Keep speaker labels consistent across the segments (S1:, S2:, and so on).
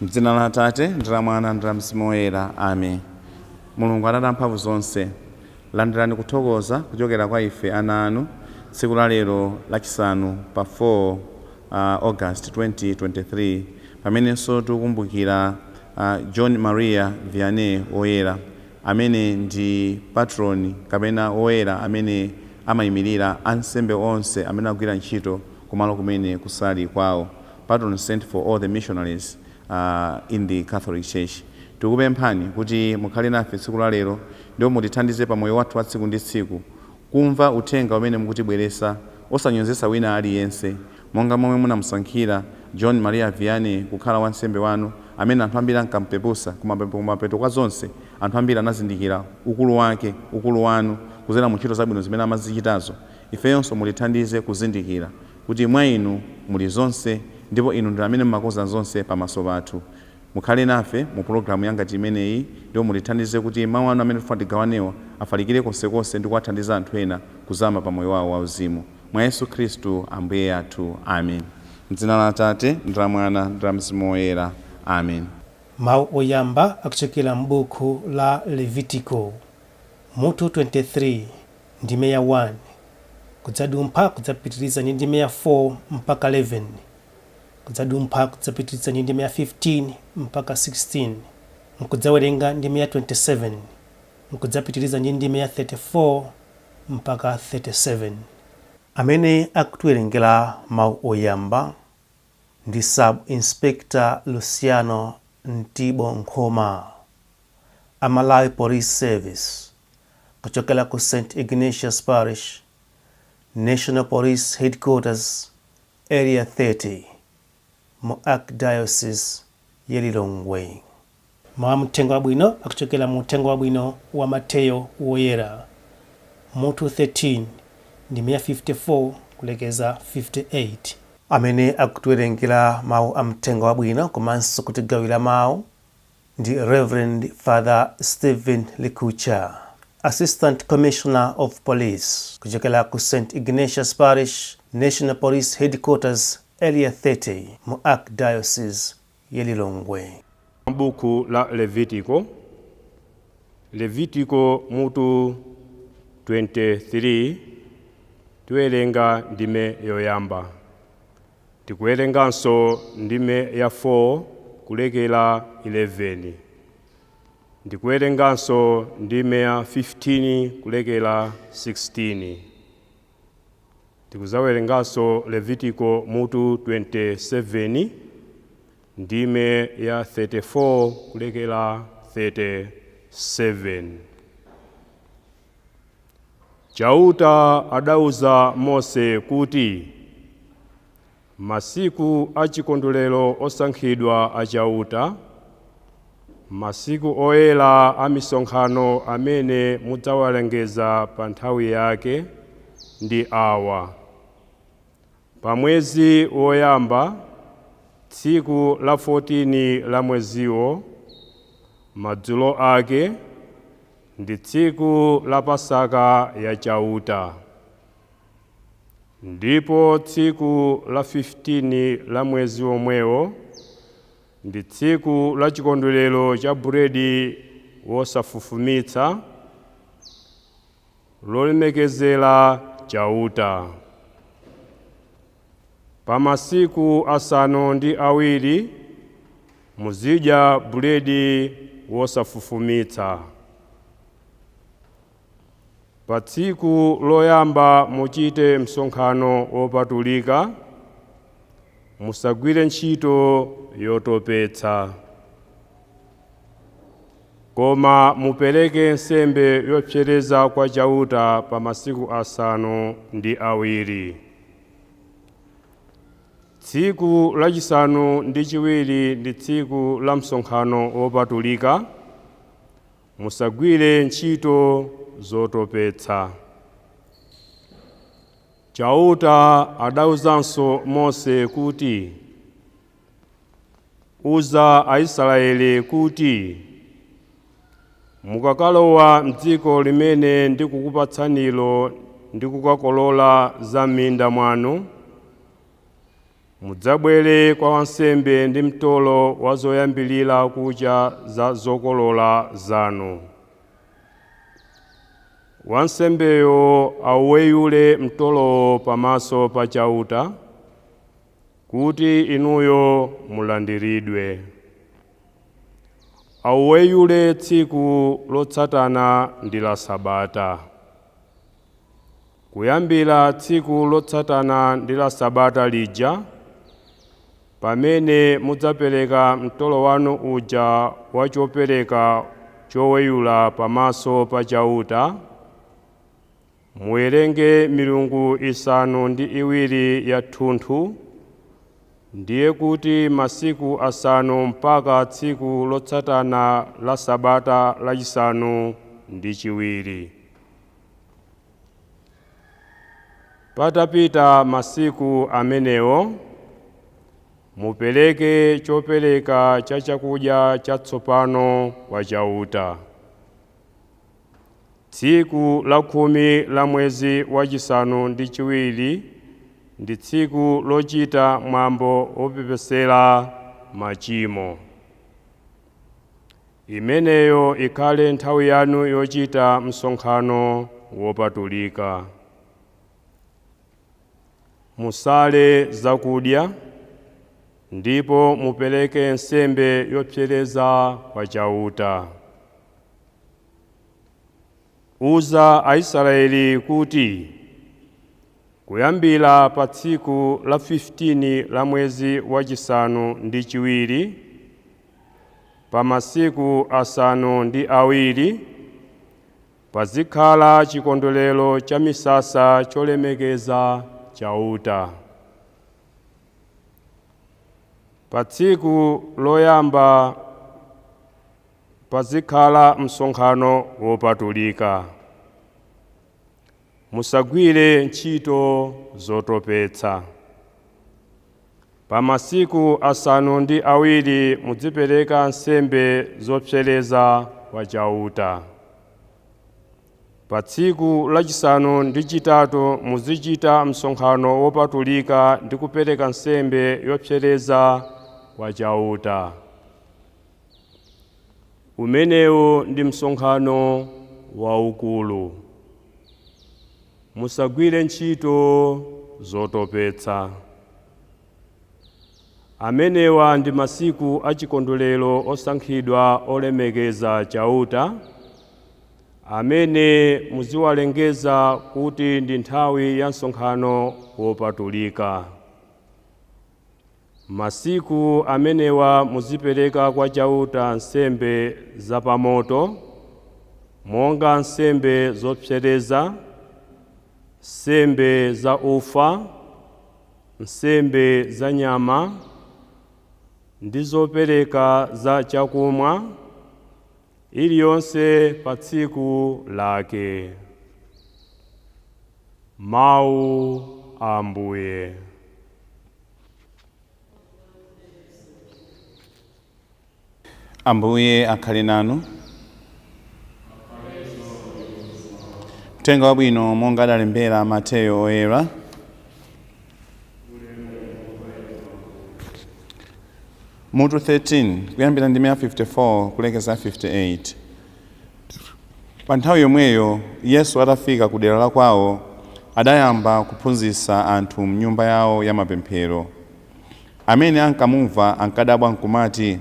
S1: M'dzina la Atate ndi la Mwana ndi la Mzimu Woyera. Amen. Mulungu Atate amphamvu zonse, landirani kuthokoza kuchokera kwa ife ana anu tsiku la lero lachisanu pa 4 August 2023 pamenenso tikukumbukira John Maria Vianney Woyera amene ndi patroni kapena woyera amene amayimirira ansembe onse amene agwira ntchito kumalo kumene kusali kwawo, patron saint for all the missionaries in the Catholic Church. Tikupemphani kuti mukhale nafe tsiku la lero ndipo mutithandize pa moyo wathu wa tsiku ndi tsiku kumva uthenga umene mukutibweresa osanyozesa wina aliyense, monga momwe munamusankhira John Maria Vianney kukhala wansembe wanu amene anthu ambiri ankampepusa kumapeto kwa zonse. Anthu ambiri anazindikira ukulu wake, ukulu wanu kuzera mu ntchito zabwino zimene amazichitazo. Ifeyonso mutithandize kuzindikira kuti mwa inu muli zonse ndipo inu ndi amene mmakoza zonse pamaso pathu. Mukhale nafe mu programu yangati imeneyi ndipo mutithandize kuti mawu anu amene tigawanewa afalikire konsekonse ndi kuwathandiza anthu ena kuzama pa moyo wawo wauzimu. Mwa Yesu Khristu Ambuye athu. Amen. M'dzina la Atate ndi la Mwana ndi la Mzimu Woyera. Amen.
S2: Mawu oyamba akuchokera m'buku la Levitiko mutu 23 ndime ya 1 kudzadumpha kudzapitiriza ndi ndime ya 4 mpaka 11, kudzadumpha kudzapitiriza ndi ndime ya 15 mpaka 16, mkudzawerenga ndime ya 27, mkudzapitiriza ndi ndime ya 34 mpaka 37. Amene akutiwerengera mawu oyamba ndi Sub Inspector Luciano Ntibo Nkhoma, Malawi Police Service, kuchokera ku St. Ignatius Parish, National Police Headquarters, Area 30, mu Archdiocese ya Lilongwe. Mawu mtengo wabwino akuchokera mu mtengo wabwino wa Mateyo Woyera mutu 13 ndime ya 54 kulekeza 58. Amene akutiwerengera mawu a mtengo wabwino komanso kutigawira mawu ndi Reverend Father Stephen Likhutcha, Assistant Commissioner of Police, kuchokera ku St. Ignatius Parish, National Police Headquarters, Area 30, mu Archdiocese ya Lilongwe.
S3: Buku la Levitiko mutu 23 tiwerenga ndime yoyamba. Tikuwerenganso ndime ya 4 kulekera 11. Ndikuwerenganso ndime ya 15 kulekera 16. Tikuzawerenganso Levitiko mutu 27 ndime ya 34 kulekera 37. Chauta adauza Mose kuti masiku achikondwerero osankhidwa achauta, masiku oyera a misonkhano amene mudzawalengeza pa nthawi yake ndi awa: pa mwezi woyamba, tsiku la 14 la mweziwo, madzulo ake, ndi tsiku la Pasaka ya chauta. Ndipo tsiku la 15 la mwezi womwewo ndi tsiku la chikondwerero cha buledi wosafufumitsa, lolemekezera chauta. Pa masiku asanu ndi awiri muzidya buledi wosafufumitsa. Pa tsiku loyamba muchite msonkhano wopatulika, musagwire ntchito yotopetsa. Koma mupereke nsembe yopsereza kwa chauta pa masiku asanu ndi awiri. Tsiku lachisanu ndi chiwiri ndi tsiku la msonkhano wopatulika, musagwire ntchito zotopetsa. Chauta adauzanso Mose kuti, uza Aisraeli kuti, mukakalowa m'dziko limene ndikukupatsanilo ndi kukakolola za m'minda mwanu, mudzabwere kwa wansembe ndi mtolo wa zoyambilira kucha za zokolola zanu. Wansembeyo auweyule mtolowo pamaso pa chauta, kuti inuyo mulandiridwe. Auweyule tsiku lotsatana ndi la Sabata. Kuyambira tsiku lotsatana ndi la Sabata lija, pamene mudzapereka mtolo wanu uja wa chopereka choweyula pamaso pa chauta, muwerenge milungu isanu ndi iwiri yathunthu, ndiye kuti masiku asanu mpaka tsiku lotsatana la Sabata lachisanu ndi chiwiri. Patapita masiku amenewo, mupereke chopereka cha chakudya chatsopano kwa chauta. Tsiku la 10 la mwezi wachisanu ndi chiwiri ndi tsiku lochita mwambo wopepesera machimo. Imeneyo ikhale nthawi yanu yochita msonkhano wopatulika. Musale zakudya, ndipo mupereke nsembe yopsereza kwa chauta. Uza Aisraeli kuti, kuyambira pa tsiku la 15 la mwezi wachisanu ndi chiwiri, pa masiku asanu ndi awiri, pazikhala chikondwerero cha misasa cholemekeza chauta. Pa tsiku loyamba pazikhala msonkhano wopatulika. Musagwire ntchito zotopetsa. Pa masiku asanu ndi awiri mudzipereka nsembe zopsereza kwa chauta. Pa tsiku lachisanu ndi chitatu muzichita msonkhano wopatulika ndi kupereka nsembe yopsereza kwa chauta. Umenewo ndi msonkhano waukulu. Musagwire ntchito zotopetsa. Amenewa ndi masiku achikondwerero osankhidwa olemekeza chauta, amene muziwalengeza kuti ndi nthawi ya msonkhano wopatulika. Masiku amenewa muzipereka kwa chauta nsembe zapamoto, monga nsembe zopsereza, nsembe za ufa, nsembe za nyama, ndi zopereka za chakumwa, iliyonse pa tsiku lake. Mawu a Ambuye.
S1: Ambuye akhale nanu. Uthenga wabwino monga adalembera Mateyo oyera. Mutu 13 kuyambira ndime ya 54 kulekeza 58. Pa nthawi yomweyo Yesu atafika ku dera la kwawo, adayamba kuphunzitsa anthu m'nyumba yawo ya mapemphero. Amene ankamumva ankadabwa nkumati,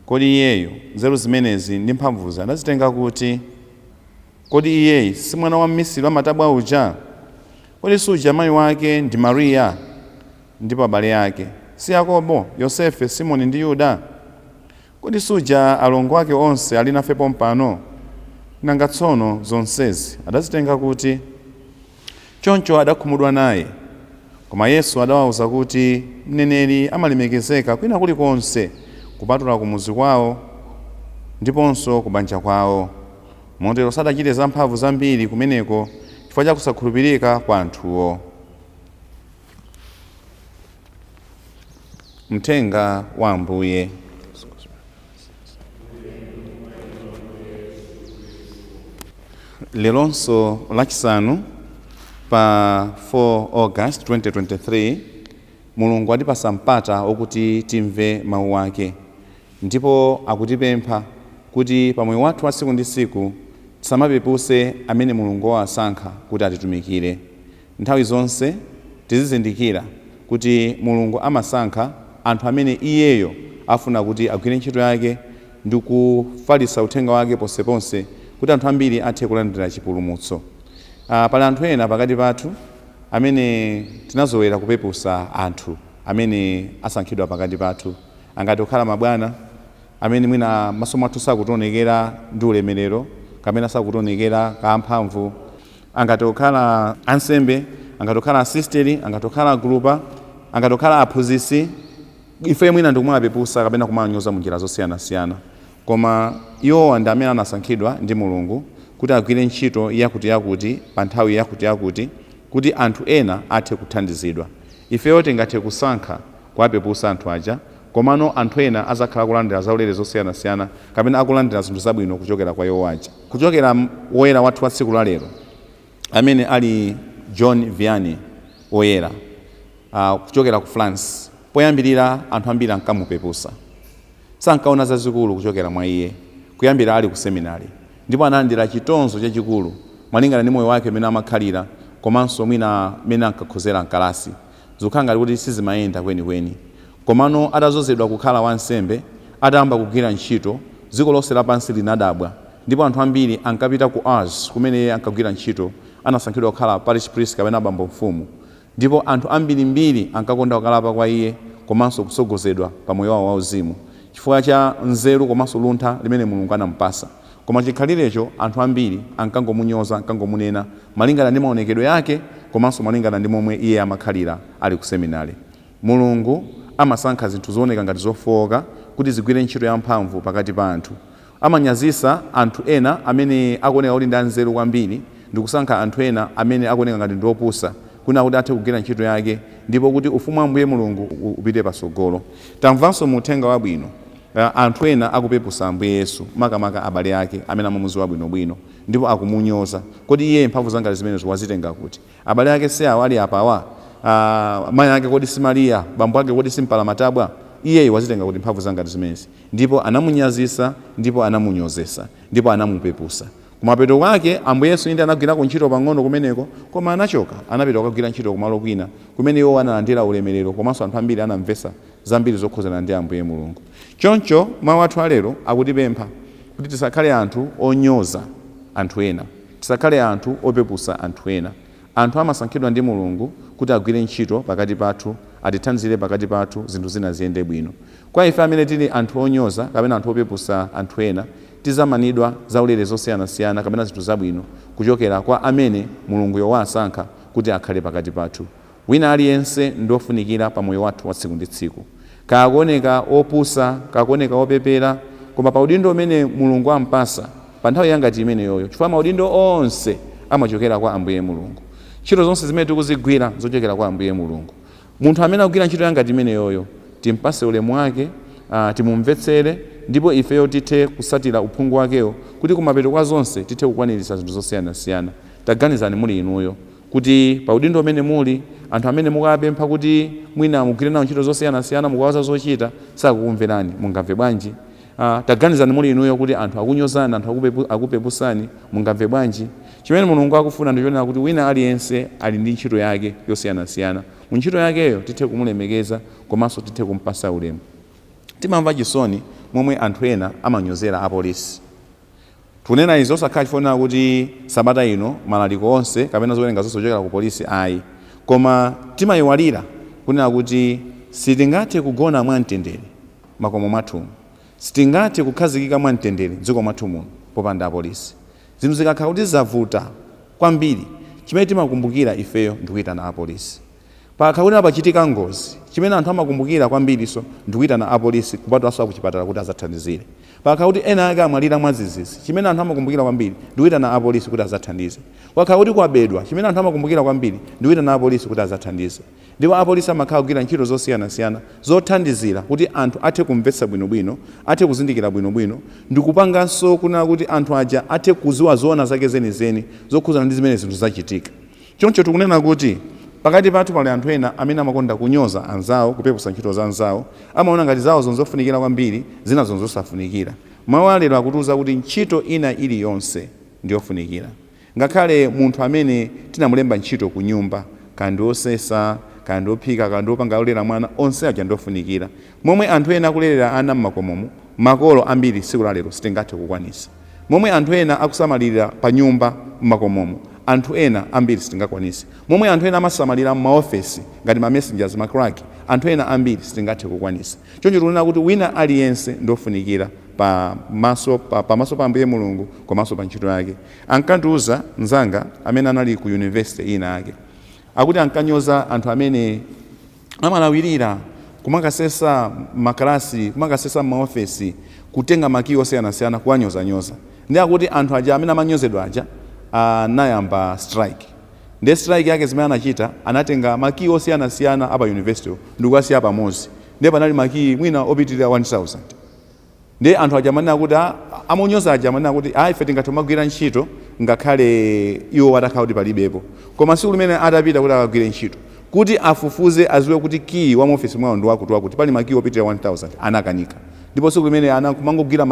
S1: kodi iyeyo nzeru zimenezi ndi mphamvuzi adazitenga kuti? Kodi iyeyi si mwana wa mmisiri wa matabwa uja? Kodi suja amayi wake ndi Mariya, ndipo abale ake si Yakobo, Yosefe, Simoni ndi Yuda? Kodi suja alongo ake onse ali nafe pompano? Nanga tsono zonsezi adazitenga kuti? Choncho adakhumudwa naye. Koma Yesu adawawuza kuti mneneri amalemekezeka kwina kulikonse kupatula kumuzi kwawo ndiponso kubanja kwawo. Motero sadachite zamphamvu zambiri kumeneko chifukwa cha kusakhulupirika kwa anthuwo. Mthenga wa Ambuye. Lelonso Lachisanu pa 4 August 2023 Mulungu atipasa mpata okuti timve mawu ake, ndipo akutipempha kuti pamoyo wathu wa siku ndi siku tisamapepuse amene Mulungu wasankha kuti atitumikire. Nthawi zonse tizizindikira kuti Mulungu amasankha anthu amene iyeyo afuna kuti agwire ntchito yake ndi kufalitsa uthenga wake ponseponse kuti anthu ambiri athe kulandira chipulumutso. Pali anthu ena pakati pathu amene tinazolowera kupepusa anthu amene asankhidwa pakati pathu, angati okhala mabwana amene mwina maso mwathu sakutionekera ndi ulemerero kapena sakutionekera kamphamvu, angati okhala ansembe, angati okhala asisteri, angati okhala agulupa, angati okhala aphunzitsi. Ife mwina ndikumapepusa kapena kumanyoza munjira zosiyanasiyana, koma iwowa ndi amene anasankhidwa ndi Mulungu kuti agwire ntchito yakuti pa nthawi yakuti kuti anthu ena athe kuthandizidwa. Ifeyo tingathe kusankha kuwapepusa anthu aja, komano anthu ena azakhala kulandira zaulere zosiyanasiyana kapena akulandira zinthu zabwino kuchokera kwa iwo aja. Kuchokera woyera wathu wa tsiku la lero amene ali John Vianney woyera, kuchokera ku France, poyambirira anthu ambiri ankamupepusa, sankaona zazikulu kuchokera mwa iye kuyambira ali ku seminari, ndipo analandira chitonzo chachikulu malingana ndi moyo wake mmene amakhalira komanso mwina mmene ankakhozera mkalasi zokhala kuti sizimayenda kwenikweni. Komano atazozedwa kukhala wansembe, atayamba kugwira ntchito, dziko lonse lapansi linadabwa, ndipo anthu ambiri ankapita ku Ars kumene iye ankagwira ntchito, anasankhidwa kukhala parish priest kapena bambo mfumu, ndipo anthu ambirimbiri ankakonda kukalapa kwa iye komanso kutsogozedwa pa moyo wawo wauzimu chifukwa cha nzeru komanso luntha limene Mulungu anampasa. Koma chikhalirecho anthu ambiri ankangomunyoza, ankangomunena malingana ndi maonekedwe yake komanso malingana ndi momwe iye amakhalira ali ku seminari. Mulungu amasankha zinthu zooneka ngati zofowoka kuti zigwire ntchito yamphamvu pakati pa anthu. Amanyazisa anthu ena amene akuoneka kuti ndi anzeru kwambiri ndi kusankha anthu ena amene akuoneka ngati ndi opusa kuna kuti athe kugwira ntchito yake, ndipo kuti ufumu wa Ambuye Mulungu upite pasogolo. Tamvanso mu uthenga wabwino anthu ena akupepusa Ambuye Yesu, makamaka abale ake amene amamudziwa bwinobwino, ndipo akumunyoza kuti iye mphamvu zanga zimenezo wazitenga kuti. Abale ake si awo ali apawa, mayi ake kodi si Mariya, bambo ake kodi si Mpalamatabwa, iye wazitenga kuti mphamvu zanga zimenezi, ndipo anamunyazisa, ndipo anamunyozesa, ndipo anamupepusa. Kumapeto kwake Ambuye Yesu inde anagwirako ntchito pang'ono kumeneko, koma anachoka anapita kukagwira ntchito kumalo kwina kumene iwo analandira ulemerero komanso anthu ambiri anamvesa zambiri zokhuzana ndi Ambuye Mulungu. Choncho mawu athu alero akutipempha kuti tisakhale anthu onyoza anthu ena, tisakhale anthu opepusa anthu ena. Anthu amasankhidwa ndi Mulungu kuti agwire ntchito pakati pathu, atithandizire pakati pathu zinthu zina ziyende bwino. Kwa ife amene tili anthu onyoza kapena anthu opepusa anthu ena, tizamanidwa zaulere zosiyanasiyana kapena zinthu zabwino kuchokera kwa amene Mulungu yowasankha kuti akhale pakati pathu. Wina aliyense ndofunikira pa moyo wathu wa tsiku ndi tsiku, kakuoneka opusa, kakuoneka opepera, koma pa udindo umene Mulungu ampasa pa nthawi yangati imene yoyo, chifukwa maudindo onse amachokera kwa Ambuye Mulungu. Ntchito zonse zimene tikuzigwira zochokera kwa Ambuye Mulungu. Munthu amene akugwira ntchito yangati imene yoyo timpase ulemu wake, timumvetsere, ndipo ifeyo tithe kusatira uphungu wakewo kuti kumapeto kwa zonse tithe kukwaniritsa zinthu zosiyanasiyana. Taganizani muli inuyo kuti pa udindo umene muli, anthu amene mukapempha kuti mwina mugwire nawo ntchito zosiyanasiyana mukawaza zochita sakukumverani, mungamve bwanji? Taganizani muli inuyo kuti anthu akunyozani, anthu akupepusani, mungamve bwanji? Chimene Mulungu akufuna ndi chonena kuti wina aliyense ali ndi ntchito yake yosiyanasiyana. Mu ntchito yakeyo tithe kumulemekeza komanso tithe kumpasa ulemu. Timamva chisoni momwe anthu ena amanyozera apolisi. Tunena izo osakhala chifukwa kuti sabata ino malaliko onse kapena zowerenga zonse zochokera ku polisi ayi, koma timayiwalira kunena kuti sitingathe kugona mwamtendere makomo mwathu, sitingathe kukhazikika mwamtendere dziko mwathu muno popanda apolisi. Zinthu zikakhala kuti zavuta kwambiri, chimene timakumbukira ifeyo ndi kuyitana apolisi. pakakauti pachitika ngozi chimene anthu amakumbukira kwambiriso ndikuyitana apolisi kupatulaso akuchipatala kuti adzathandizire. Pakakauti ena ake amwalira mwadzidzidzi chimene anthu amakumbukira kwambiri ndikuyitana apolisi kuti adzathandize. Pakakauti kwabedwa chimene anthu amakumbukira kwambiri ndikuyitana apolisi kuti adzathandize. Ndipo apolisi amakhala kugwira ntchito zosiyanasiyana zothandizira kuti anthu athe kumvetsa bwinobwino, athe kuzindikira bwinobwino, ndikupanganso kunena kuti anthu aja athe kuziwa zoona zake zenizeni zokhuzana ndi zimene zinthu zachitika. Choncho tikunena kuti pakati pathu pali anthu ena amene amakonda kunyoza anzawo, kupepusa ntchito za anzawo, amaona ngati zawo zonzofunikira kwambiri, zina zonzosafunikira. Mawu alero akutiuza kuti ntchito ina iliyonse ndiyofunikira. Ngakhale munthu amene tinamulemba ntchito ku nyumba, kandi osesa, kandi ophika, kandi opanga olera mwana, onse aja ndofunikira. Momwe anthu ena akulera ana mmakomomo, makolo ambiri tsiku la lero sitingathe kukwanisa. Momwe anthu ena akusamalira pa nyumba mmakomomo, anthu ena ambiri sitingakwanise. Momwe anthu ena amasamalira m'maofesi ngati ma messengers, ma clerk, anthu ena ambiri sitingathe kukwanisa. Choncho tikunena kuti wina aliyense ndofunikira pamaso pa Ambuye Mulungu komanso pa ntchito yake. Ankandiuza mnzanga amene anali ku university ina yake akuti ankanyoza anthu amene amalawirira kumakasesa makalasi, kumakasesa m'maofesi, kutenga makiyi osiyanasiyana kuwanyoza. Ndi akuti anthu aja amene amanyozedwa aja anayamba strike. Ndi strike yake zimene anachita, anatenga makiyi osiyanasiyana apa university ndikuwasiya pamodzi. Ndi panali makiyi mwina opitirira 1000. Ndi anthu aja manena kuti amonyoza aja manena kuti ife tingathe kumagwira ntchito ngakhale iwo watakhala kuti palibepo. Koma tsiku limene atapita kuti akagwire ntchito, kuti afufuze aziwe kuti kiyi wa ofisi mwawo ndi wakuti pali makiyi opitirira 1000, anakanika. Ndipo tsiku limene kumangogwira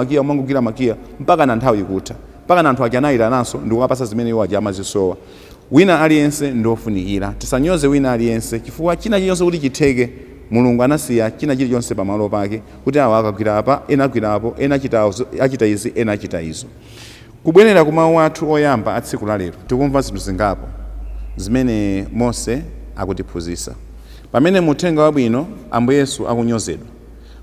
S1: makiyi mpaka na nthawi ikutha. Mpaka na anthu aja anayitananso ndikukapasa zimene iwo aja amazisowa. Wina aliyense ndofunikira. Tisanyoze wina aliyense chifukwa china chilichonse kuti chitheke, Mulungu anasiya china chilichonse pamalo pake kuti awa akagwira apa, ena agwira apo, ena achita izi, ena achita izo. Kubwerera ku mawu athu oyamba a tsiku la lero, tikumva zinthu zingapo zimene Mose akutiphunzitsa. Pamene muthenga wabwino Ambuye Yesu akunyozedwa,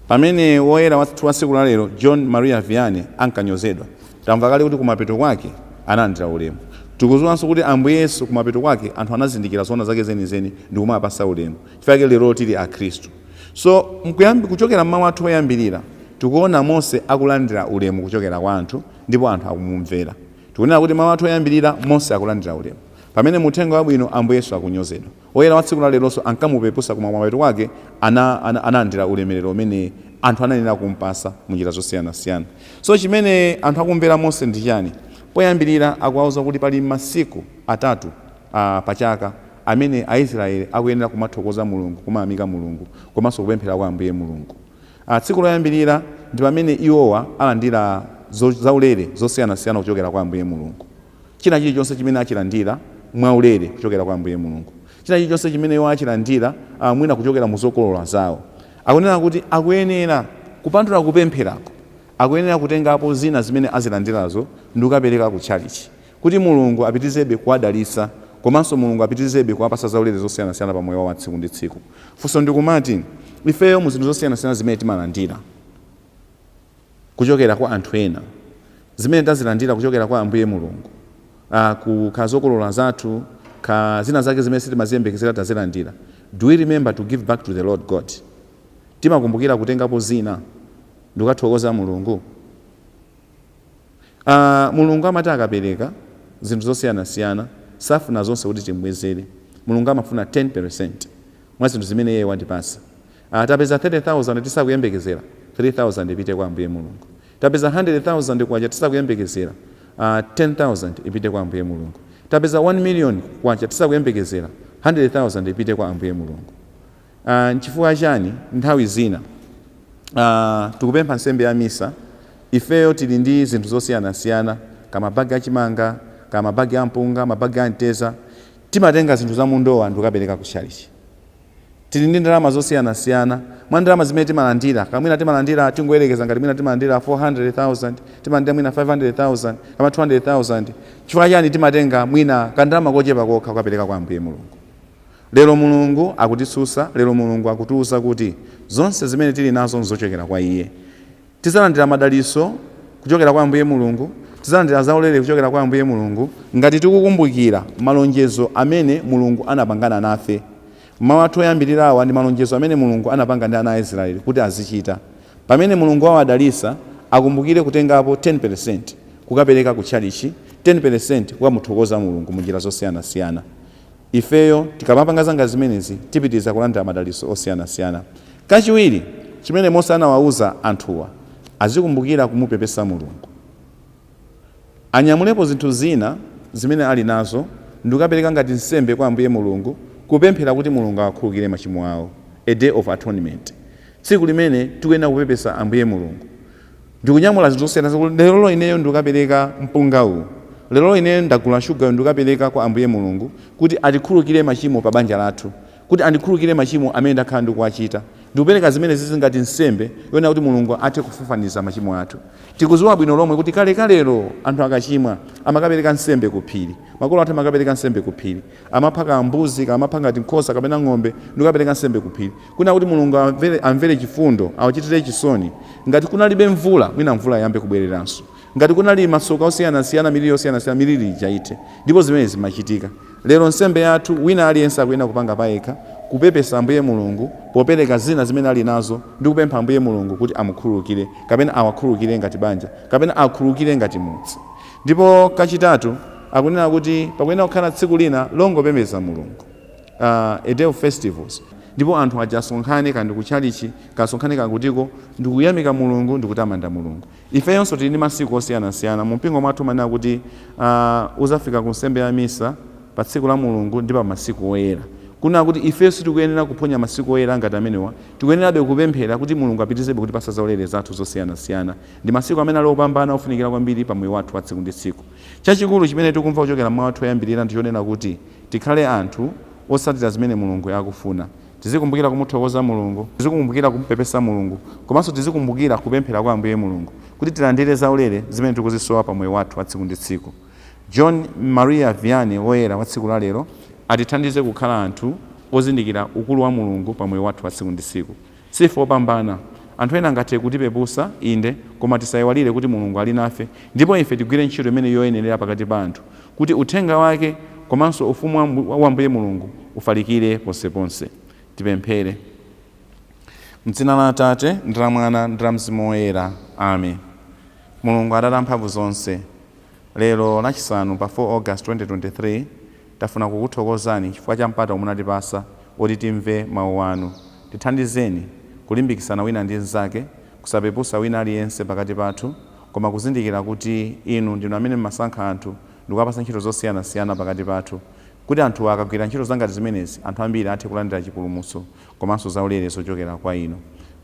S1: pamene woyera wa tsiku la lero John Maria Vianney ankanyozedwa, tamva kale kuti kumapeto kwake analandira ulemu. Tikudziwanso kuti Ambuye Yesu kumapeto kwake anthu anazindikira zoona zake zenizeni ndi kumapasa ulemu. Chifukwa lero tili a Khristu. So kuchokera mmawu athu oyambirira tikuona Mose akulandira ulemu kuchokera kwa anthu ndipo anthu akumumvera. Tikunena kuti mawu athu oyambirira Mose akulandira ulemu. Pamene muthenga wabwino Ambuye Yesu akunyozedwa, oyera wa tsiku la leronso ankamupepusa koma kumapeto kwake analandira ulemerero umene anthu ananena kumpasa munjira zosiyanasiyana. So chimene anthu akumvera Mose ndi chani? Poyambirira akuwauza kuti pali masiku atatu Pachaka amene Aisraeli akuyenera kumathokoza Mulungu, kumayamika Mulungu, komanso kupemphera kwa Ambuye Mulungu. Tsiku loyambirira ndi pamene iwowa alandira zaulere zosiyanasiyana kuchokera kwa Ambuye Mulungu. China chilichonse chimene achilandira mwaulere kuchokera kwa Ambuye Mulungu. China chilichonse chimene iwo achilandira mwina kuchokera mu zokolola zawo. Akunena kuti akuyenera kupatula kupempherako, akuyenera kutengapo zina zimene azilandirazo ndi kukapereka ku chalichi, kuti Mulungu apitizebe kuwadalitsa, komanso Mulungu apitizebe kuwapasa zaulere zosiyanasiyana pa moyo wa tsiku ndi tsiku. Funso ndikumati ifeyo mu zinthu zosiyanasiyana zimene timalandira kuchokera kwa anthu ena, zimene tazilandira kuchokera kwa Ambuye Mulungu, ku zokolola zathu, zina zake zimene sitimaziyembekezera tazilandira, do we remember to give back to the Lord God? Timakumbukira kutengapo zina ndikathokoza Mulungu. Mulungu amati akapereka zinthu zosiyanasiyana safuna zonse kuti timubwezere. Mulungu amafuna 10% mwa zinthu zimene yeye watipasa. Tapeza 30,000 tisakuyembekezera, 3,000 ipite kwa Ambuye Mulungu. Tapeza 100,000 kwacha tisakuyembekezera, 10,000 ipite kwa Ambuye Mulungu. Tapeza 1 million kwacha tisakuyembekezera, 100,000 ipite kwa Ambuye Mulungu. Nchifukwa chani nthawi zina tikupempha nsembe ya misa, ifeyo tili ndi zinthu zosiyanasiyana, kama mabagi achimanga, kama mabagi ampunga, mabagi amteza, timatenga zinthu za mundowa ndikukapereka ku chalichi. Tili ndi ndalama zosiyanasiyana, mwa ndalama zimene timalandira, kamwina timalandira tingoyerekeza ngati mwina timalandira 400,000, timalandira mwina 500,000, kama 200,000, chifukwa chani timatenga mwina kandalama kochepa kokha kukapereka kwa Ambuye Mulungu. Lero Mulungu akutisusa, lero Mulungu akutiuza kuti zonse zimene tili nazo nzochokera kwa Iye. Tizalandira madaliso kuchokera kwa Ambuye Mulungu, tizalandira zaulere kuchokera kwa Ambuye Mulungu ngati tikukumbukira malonjezo amene Mulungu anapangana nafe. mawu athu oyambirira awa ndi malonjezo amene Mulungu anapanga ndi ana a Israeli kuti azichita. Pamene Mulungu awadalitsa akumbukire kutengapo 10% kukapereka ku tchalichi, 10% kukamuthokoza Mulungu munjira zosiyanasiyana. Ifeyo tikamapanga zanga zimenezi tipitiriza kulandira madalitso osiyanasiyana. Kachiwiri chimene Mose anawauza anthuwa azikumbukira kumupepesa Mulungu. Anyamulepo zinthu zina zimene ali nazo ndikukapereka ngati nsembe kwa Ambuye Mulungu kupemphera kuti Mulungu akhululukire machimo awo. A day of atonement. Tsiku limene tikuyenera kupepesa Ambuye Mulungu. Ndikunyamula zinthu zosiyana, lero ineyo ndikukapereka mpunga uwu. Lero ineyo ndagula shuga ndikukapereka kwa Ambuye Mulungu kuti atikhululukire machimo pa banja lathu, kuti andikhululukire machimo amene ndakhala ndikuwachita. Ndikupereka zimene zizi ngati nsembe yona kuti Mulungu athe kufufaniza machimo athu. Tikudziwa bwino lomwe kuti kalero anthu akachimwa amakapereka nsembe ku phiri. Makolo athu amakapereka nsembe ku phiri. Amaphaka mbuzi, amapha ngati nkhosa kapena ng'ombe ndikukapereka nsembe ku phiri. Kuna kuti Mulungu amvere chifundo, awachitire chisoni. Ngati kunalibe mvula, mwina mvula yambe kubwereranso. Ngati kunali masoka osiyanasiyana, miliri osiyanasiyana, miliri ijaite. Ndipo zimene zimachitika. Lero nsembe yathu wina aliyense akuyenda kupanga payekha kupepesa Ambuye Mulungu popereka zina zimene ali nazo ndi kupempha Ambuye Mulungu kuti amukhululukire kapena awakhululukire ngati banja kapena akhululukire ngati mudzi. Ndipo kachitatu akunena kuti pakuyenera kukhala tsiku lina longopembedza Mulungu, a day of festivals. Ndipo anthu aja asonkhane kandi kutchalichi kasonkhane kakutiko ndikuyamika Mulungu ndikutamanda Mulungu. Ifeyonso tili ndi masiku osiyanasiyana. Mu mpingo mwathu manena kuti uzafika ku nsembe ya misa pa tsiku la Mulungu ndi pa masiku oyera. Kuna kuti ifenso tikuyenera kuphonya masiku oyera ngati amenewa, tikuyenerabe kupemphera kuti Mulungu apitizebe kuti pasa zaulere zathu zosiyanasiyana. Ndi masiku amene ali opambana ofunikira kwambiri pa moyo wathu wa tsiku ndi tsiku. Chachikulu chimene tikumva kuchokera mmawu athu oyambirira ndi chonena kuti tikhale anthu osatira zimene Mulungu akufuna. Tizikumbukira kumuthokoza Mulungu, tizikumbukira kumupepesa Mulungu, komanso tizikumbukira kupemphera kwa Ambuye Mulungu kuti tilandire zaulere zimene tikuzisowa pa moyo wathu wa tsiku ndi tsiku. John Maria Vianney woyera wa tsiku la lero atithandize kukhala anthu ozindikira ukulu wa Mulungu pa moyo wathu wa tsiku ndi tsiku. Sife opambana, anthu ena angathe kutipepusa inde, koma tisayiwalire kuti Mulungu ali nafe ndipo ife tigwire ntchito imene yoyenera pakati pa anthu kuti uthenga wake komanso ufumu wa Ambuye Mulungu ufalikire ponseponse. Tipemphere. M'dzina la Atate ndi la Mwana ndi la Mzimu Woyera. Amen. Mulungu Atate amphamvu zonse, lero lachisanu pa 4 August 2023 tafuna kukuthokozani chifukwa cha mpata umunatipasa oti timve mawu anu. Tithandizeni kulimbikitsana wina ndi nzake, kusapepusa wina aliyense pakati pathu, koma kuzindikira kuti inu ndinu amene mmasankha anthu ndikupasa ntchito zosiyanasiyana pakati pathu, kuti anthu akagwira ntchito zangati zimenezi anthu ambiri athe kulandira chipulumutso komanso zaulere zochokera kwa inu.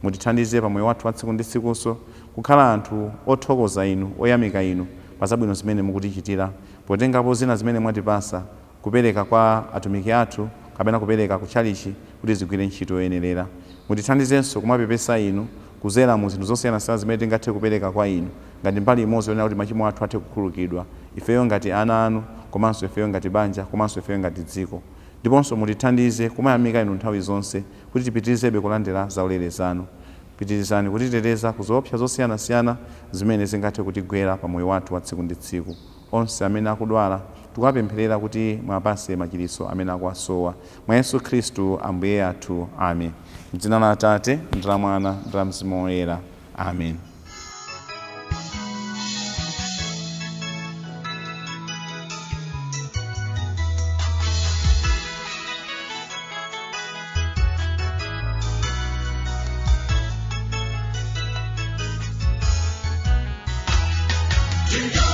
S1: Mutithandize pa moyo wathu wa tsiku ndi tsikunso kukhala anthu othokoza inu, oyamika inu pa zabwino zimene mukutichitira, potengapo zina zimene mwatipasa kupereka kwa atumiki athu kapena kupereka ku tchalichi kuti zigwire ntchito yoyenerera. Mutithandizenso kumapepesa inu kuzera mu zinthu zosiyanasiyana zimene tingathe kupereka kwa inu, ngati mbali imodzi yonena kuti machimo athu athe kukhululukidwa, ifeyo ngati ana anu, komanso ifeyo ngati banja, komanso ifeyo ngati dziko. Ndiponso mutithandize kumayamika inu nthawi zonse kuti tipitirizebe kulandira zaulere zanu. Pitirizani kutiteteza kuzoopsa zosiyanasiyana zimene zingathe kutigwera pa moyo wathu wa tsiku ndi tsiku. Onse amene akudwala tikupempherera kuti mwapase machiritso amene akuwasowa. Mwa Yesu Khristu Ambuye athu. Amen. M'dzina la Atate ndi la Mwana ndi la Mzimu Woyera. Amen.
S4: To